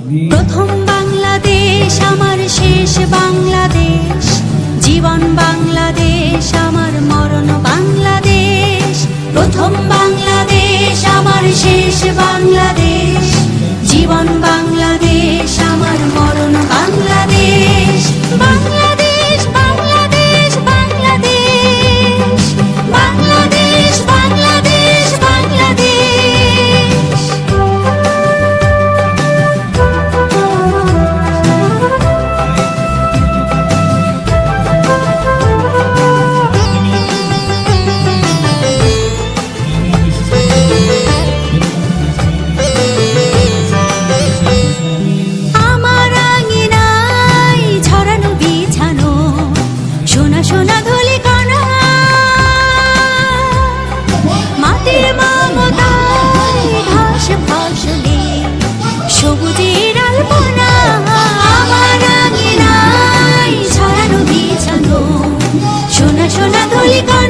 প্রথম বাংলাদেশ আমার শেষ বাংলাদেশ, জীবন বাংলাদেশ আমার মরণ বাংলাদেশ। প্রথম বাংলাদেশ আমার শেষ বাংলাদেশ, জীবন বাংলাদেশ আমার মরণ বাংলাদেশ। বাংলাদেশ বাংলাদেশ বাংলাদেশ, বাংলাদেশ বাংলাদেশ বাংলাদেশ। আমার আঙিনায় ছড়ানো বিছানো সোনা সোনা ধূলিকণা, মাটির মমতায় ঘাস ফসলে সবুজের আলপনা। আমার আঙিনায় ছড়ানো বিছানো সোনা সোনা ধূলিকণা,